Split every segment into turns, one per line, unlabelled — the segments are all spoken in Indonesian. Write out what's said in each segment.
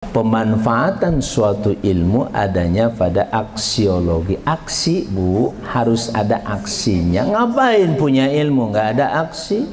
pemanfaatan suatu ilmu adanya pada aksiologi. Aksi, Bu, harus ada aksinya. Ngapain punya ilmu nggak ada aksi?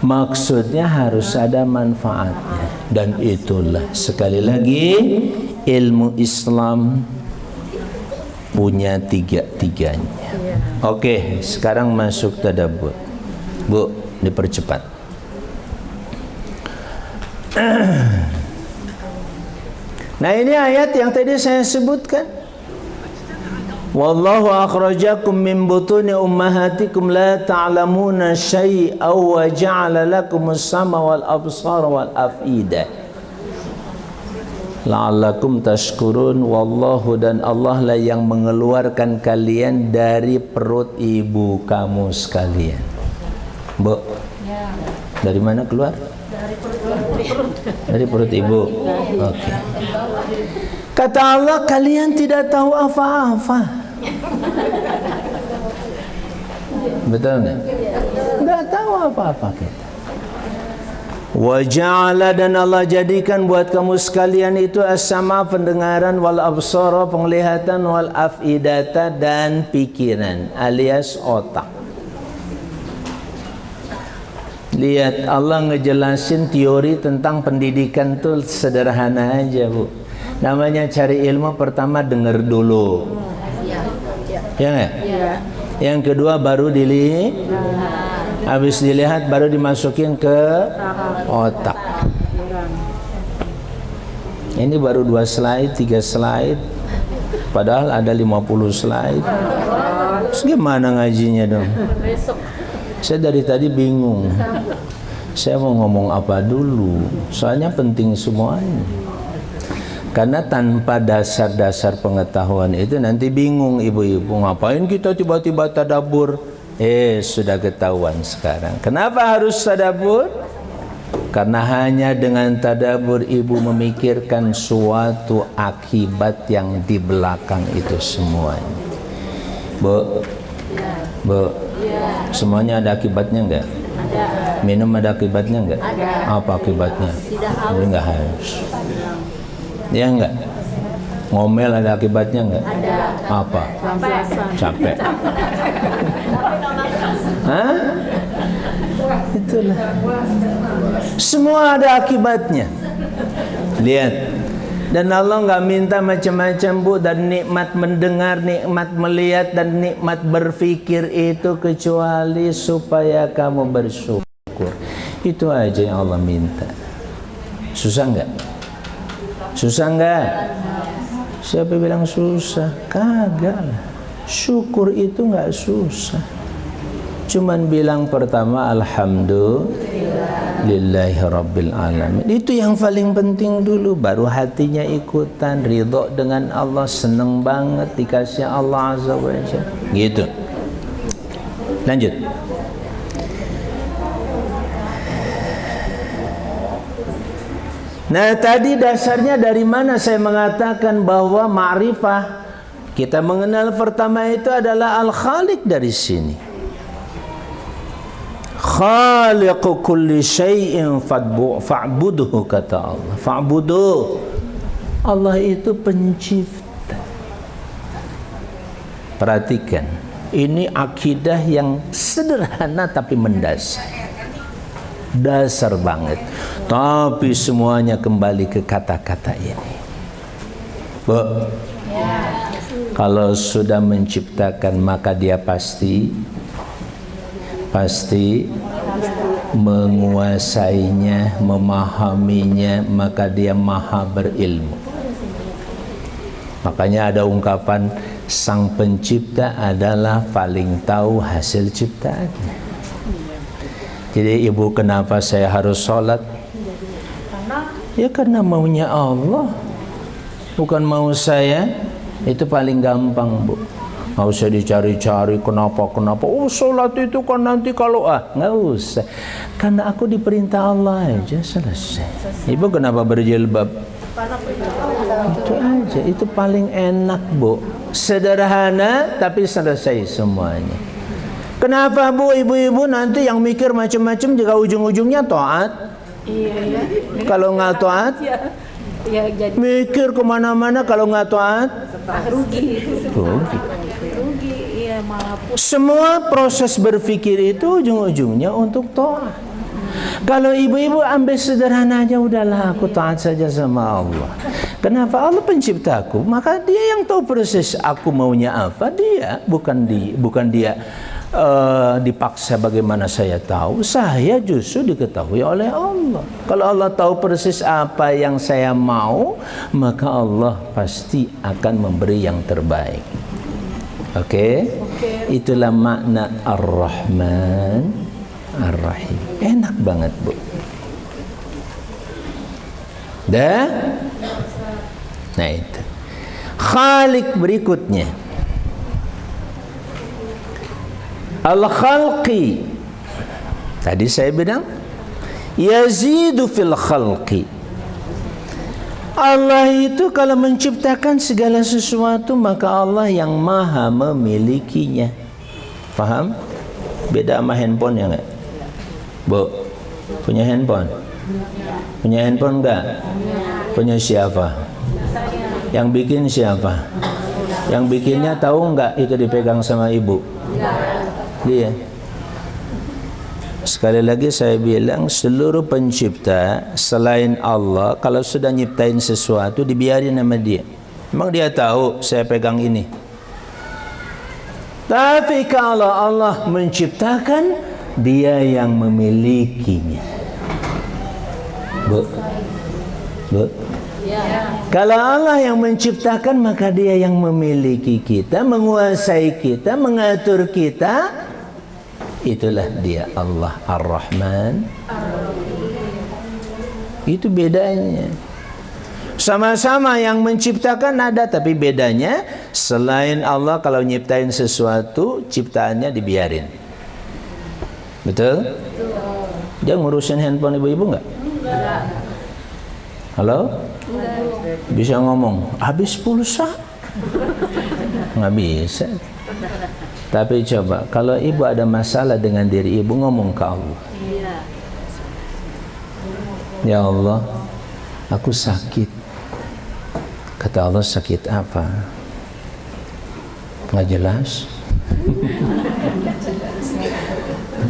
Maksudnya harus ada manfaatnya. Dan itulah sekali lagi ilmu Islam punya tiga-tiganya. Oke, sekarang masuk tadabbur. Bu, dipercepat. Nah, ini ayat yang tadi saya sebutkan. Wallahu akhrajakum min butuni ummahatikum la ta'lamuna syai'an wa ja'ala lakumus sama wal absara wal af'idah la'allakum tashkurun. Wallahu, dan Allah lah yang mengeluarkan kalian dari perut ibu kamu sekalian. Bu, dari mana keluar? Dari perut ibu. Oke. Kata Allah, kalian tidak tahu apa-apa. Betul nggak? Nggak tahu apa-apa kita. Wa ja'ala, dan Allah jadikan buat kamu sekalian itu as-sama, pendengaran, wal absara, penglihatan, wal af'idata, dan pikiran alias otak. Lihat, Allah ngejelasin teori tentang pendidikan tuh sederhana aja, Bu. Namanya cari ilmu, pertama dengar dulu. Ya nggak? Yang kedua baru dilihat. Habis dilihat baru dimasukin ke otak. Ini baru 2 slide, 3 slide. Padahal ada 50 slide. Terus gimana ngajinya dong? Saya dari tadi bingung. Saya mau ngomong apa dulu? Soalnya penting semuanya. Karena tanpa dasar-dasar pengetahuan itu nanti bingung ibu-ibu. Ngapain kita tiba-tiba tadabbur? Sudah ketahuan sekarang. Kenapa harus tadabbur? Karena hanya dengan tadabbur ibu memikirkan suatu akibat yang di belakang itu semuanya. Bu, Bu, semuanya ada akibatnya enggak? Ada. Minum ada akibatnya enggak? Ada. Apa akibatnya? Jadi enggak harus. Ya enggak? Ngomel ada akibatnya enggak? Ada. Apa? Capek. Hah? Itulah. Semua ada akibatnya. Lihat. Dan Allah nggak minta macam-macam, Bu, dan nikmat mendengar, nikmat melihat, dan nikmat berpikir itu kecuali supaya kamu bersyukur. Itu aja yang Allah minta. Susah nggak? Susah nggak? Siapa bilang susah? Kagak lah. Syukur itu nggak susah. Cuman bilang pertama alhamdulillahi rabbil alamin. Itu yang paling penting dulu. Baru hatinya ikutan, ridho dengan Allah, seneng banget dikasih Allah azza wa jalla. Gitu. Lanjut. Nah, tadi dasarnya dari mana saya mengatakan bahwa ma'rifah, kita mengenal pertama itu adalah al-khaliq. Dari sini khaliqu kulli syai'in fa'budhu, kata Allah. Fa'budhu, Allah itu pencipta. Perhatikan, ini akidah yang sederhana tapi mendasar. Dasar banget. Tapi semuanya kembali ke kata-kata ini. Bu, kalau sudah menciptakan maka dia pasti menguasainya, memahaminya, maka dia maha berilmu. Makanya ada ungkapan sang pencipta adalah paling tahu hasil ciptaannya. Jadi ibu, kenapa saya harus sholat? Ya karena maunya Allah, bukan mau saya. Itu paling gampang, Bu. Nggak usah dicari-cari kenapa. Oh, sholat itu kan nanti kalau nggak usah. Karena aku diperintah Allah aja, selesai. Ibu kenapa berjilbab? Itu aja, itu paling enak, Bu. Sederhana tapi selesai semuanya. Kenapa, Bu, ibu-ibu nanti yang mikir macam-macam juga ujung-ujungnya taat? Iya. Kalau nggak taat,
Ya, jadi
Mikir kemana-mana kalau nggak taat,
rugi.
rugi.
Rugi, iya malah
Semua proses berpikir itu ujung-ujungnya untuk taat. Kalau ibu-ibu ambil sederhana aja, udahlah aku taat saja sama Allah. Kenapa? Allah penciptaku, maka dia yang tahu persis aku maunya apa. Dia bukan dia dipaksa bagaimana saya tahu. Saya justru diketahui oleh Allah. Kalau Allah tahu persis apa yang saya mau, maka Allah pasti akan memberi yang terbaik. Oke? Itulah makna Ar-Rahman Ar-Rahim. Enak banget, Bu. Dah? Nah itu. Khalik berikutnya. Al-Khalqi. Tadi saya bilang yazidu fil khalqi. Allah itu kalau menciptakan segala sesuatu, maka Allah yang maha memilikinya. Faham? Beda sama handphone ya enggak? Bu, punya handphone? Punya handphone enggak? Punya siapa? Yang bikin siapa? Yang bikinnya tahu enggak itu dipegang sama ibu? Dia. Sekali lagi saya bilang, seluruh pencipta selain Allah kalau sudah nyiptain sesuatu dibiarin sama dia. Memang dia tahu saya pegang ini. Tapi kalau Allah menciptakan, dia yang memilikinya. Bu. Kalau Allah yang menciptakan, maka dia yang memiliki kita, menguasai kita, mengatur kita. Itulah dia Allah Ar-Rahman. Itu bedanya. Sama-sama yang menciptakan ada, tapi bedanya selain Allah kalau nyiptain sesuatu, ciptaannya dibiarin. Betul? Dia ngurusin handphone ibu-ibu enggak? Halo? Bisa ngomong, habis pulsa? Nggak bisa. Tapi coba, kalau ibu ada masalah dengan diri ibu, ngomong ke Allah. Ya Allah, aku sakit. Kata Allah, sakit apa? Nggak jelas.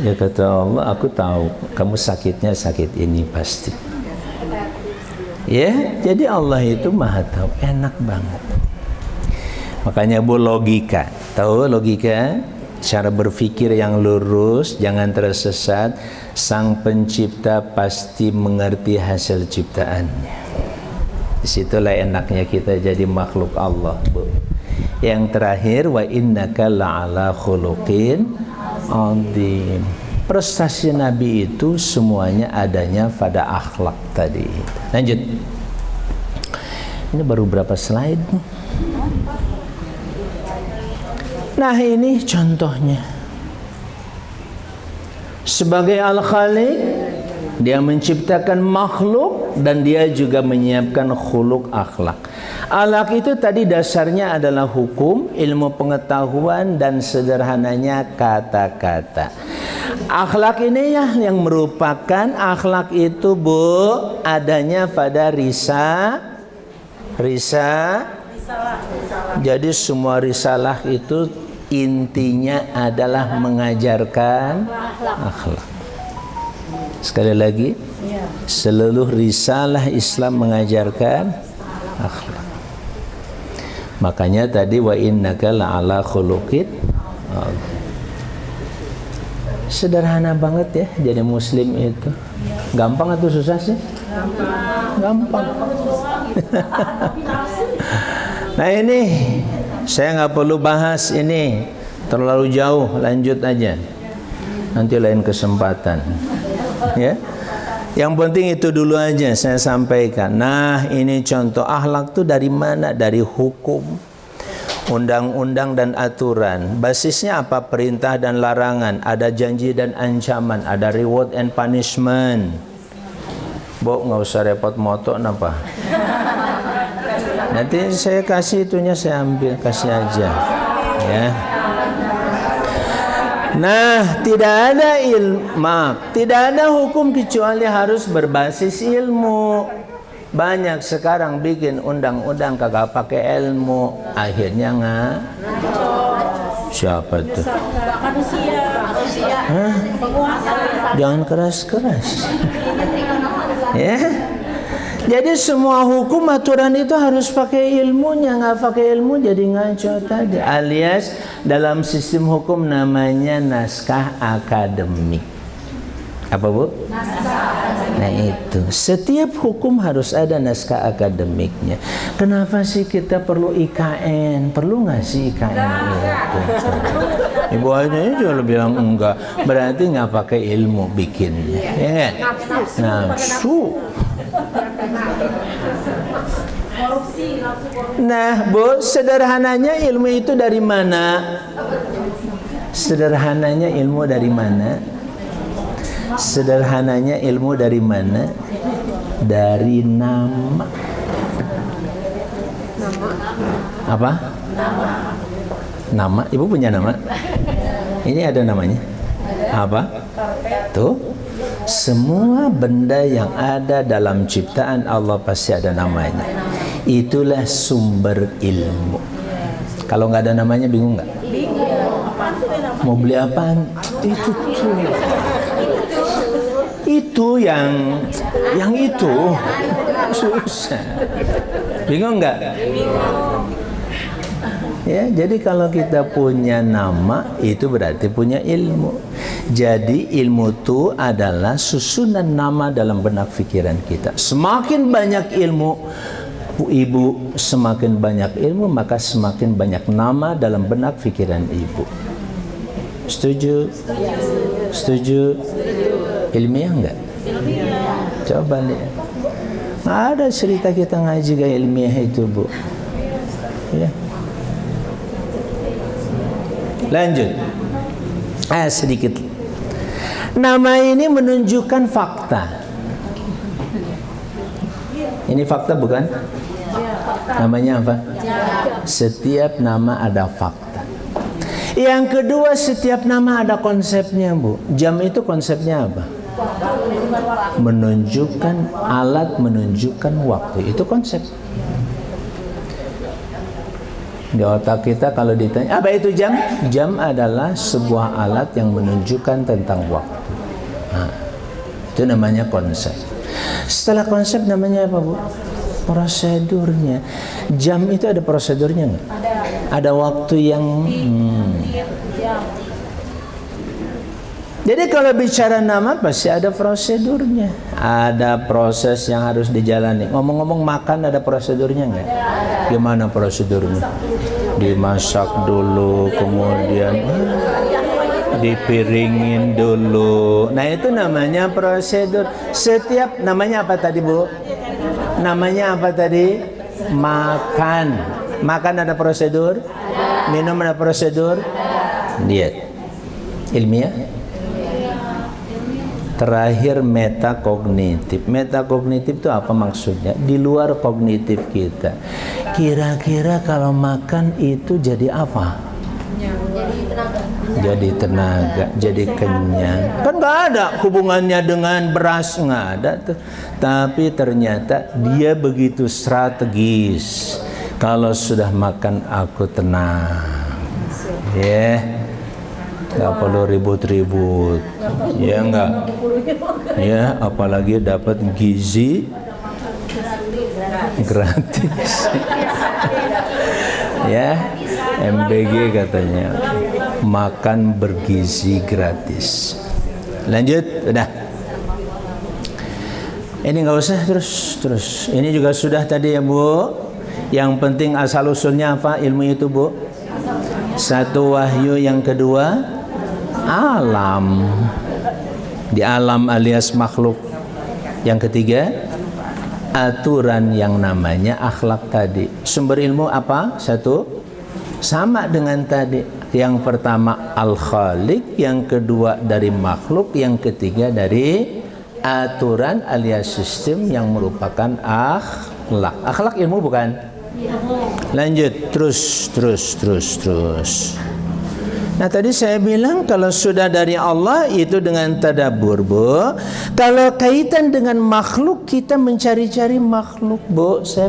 Ya kata Allah, aku tahu kamu sakitnya sakit ini pasti. Ya, jadi Allah itu maha tahu, enak banget. Makanya Bu, logika, tahu logika? Cara berpikir yang lurus, jangan tersesat. Sang pencipta pasti mengerti hasil ciptaannya. Disitulah enaknya kita jadi makhluk Allah, Bu. Yang terakhir, wa innaka la'ala khuluqin adzim. Prestasi Nabi itu semuanya adanya pada akhlak tadi. Lanjut. Ini baru berapa slide? Nah, ini contohnya. Sebagai Al-Khaliq, dia menciptakan makhluk dan dia juga menyiapkan khuluq akhlak. Akhlak itu tadi dasarnya adalah hukum, ilmu pengetahuan, dan sederhananya kata-kata. Akhlak ini ya yang merupakan akhlak itu, Bu, adanya pada Jadi semua risalah itu intinya adalah mengajarkan akhlak. Sekali lagi, seluruh risalah Islam mengajarkan akhlak. Makanya tadi wa innaka la'ala khuluqin. Sederhana banget ya jadi muslim itu. Gampang atau susah sih? Gampang. Nah ini saya nggak perlu bahas ini terlalu jauh, lanjut aja nanti lain kesempatan ya. Yang penting itu dulu aja saya sampaikan. Nah ini contoh akhlak tuh dari mana? Dari hukum, undang-undang dan aturan. Basisnya apa? Perintah dan larangan, ada janji dan ancaman, ada reward and punishment. Bu, nggak usah repot moto napa. Nanti saya kasih itunya, saya ambil, kasih aja ya. Nah, tidak ada hukum kecuali harus berbasis ilmu. Banyak sekarang bikin undang-undang kagak pakai ilmu, akhirnya nggak. Siapa tuh? Hah? Jangan keras-keras. Ya. Jadi semua hukum aturan itu harus pakai ilmunya, nggak pakai ilmu jadi ngaco tadi. Alias dalam sistem hukum namanya naskah akademik. Apa Bu? Nah itu, setiap hukum harus ada naskah akademiknya. Kenapa sih kita perlu IKN? Perlu nggak sih IKN itu? Ibu aja juga bilang enggak, berarti nggak pakai ilmu bikinnya, ya kan? Nafsu. Nah Bu, sederhananya ilmu itu dari mana? Sederhananya ilmu dari mana? Sederhananya ilmu dari mana? Dari nama. Apa? Nama. Ibu punya nama? Ini ada namanya. Apa? Tuh. Semua benda yang ada dalam ciptaan Allah pasti ada namanya. Itulah sumber ilmu. Kalau nggak ada namanya bingung nggak? Mau beli apaan? Itu tuh. Itu yang itu susah. Bingung nggak? Ya, jadi kalau kita punya nama itu berarti punya ilmu. Jadi ilmu itu adalah susunan nama dalam benak pikiran kita. Semakin banyak ilmu ibu, semakin banyak ilmu maka semakin banyak nama dalam benak pikiran ibu. Setuju? Setuju? Ilmiah enggak? Coba lihat. Ada cerita kita ngaji gaya ilmiah itu Bu. Ya. Lanjut. Sedikit. Nama ini menunjukkan fakta. Ini fakta bukan? Namanya apa? Setiap nama ada fakta. Yang kedua, setiap nama ada konsepnya Bu. Jam itu konsepnya apa? Menunjukkan, alat menunjukkan waktu. Itu konsep. Di otak kita kalau ditanya, apa itu jam? Jam adalah sebuah alat yang menunjukkan tentang waktu. Nah, itu namanya konsep. Setelah konsep namanya apa Bu? Prosedurnya. Jam itu ada prosedurnya nggak? Ada waktu yang Jadi kalau bicara nama pasti ada prosedurnya. Ada proses yang harus dijalani. Ngomong-ngomong makan ada prosedurnya nggak? Gimana prosedurnya? Dimasak dulu, kemudian dipiringin dulu. Nah itu namanya prosedur. Setiap namanya apa tadi Bu? Namanya apa tadi? Makan. Makan ada prosedur? Minum ada prosedur? Lihat. Ilmiah. Terakhir metakognitif. Metakognitif itu apa maksudnya? Di luar kognitif kita. Kira-kira kalau makan itu jadi apa? Jadi tenaga, jadi kenyang. Kan nggak ada hubungannya dengan beras, nggak ada tuh. Tapi ternyata dia begitu strategis. Kalau sudah makan aku tenang, ya, nggak perlu ribut-ribut, ya nggak, ya apalagi dapat gizi gratis, ya, MBG katanya, makan bergizi gratis. Lanjut, udah. Ini nggak usah terus. Ini juga sudah tadi ya Bu. Yang penting asal usulnya apa ilmu itu Bu? Satu wahyu, yang kedua alam. Di alam alias makhluk. Yang ketiga aturan yang namanya akhlak tadi. Sumber ilmu apa? Satu sama dengan tadi. Yang pertama al-khaliq, yang kedua dari makhluk, yang ketiga dari aturan alias sistem yang merupakan akhlak. Akhlak ilmu bukan? Lanjut, terus. Nah tadi saya bilang kalau sudah dari Allah itu dengan tadabbur, Bu. Kalau kaitan dengan makhluk kita mencari-cari makhluk, Bu. Saya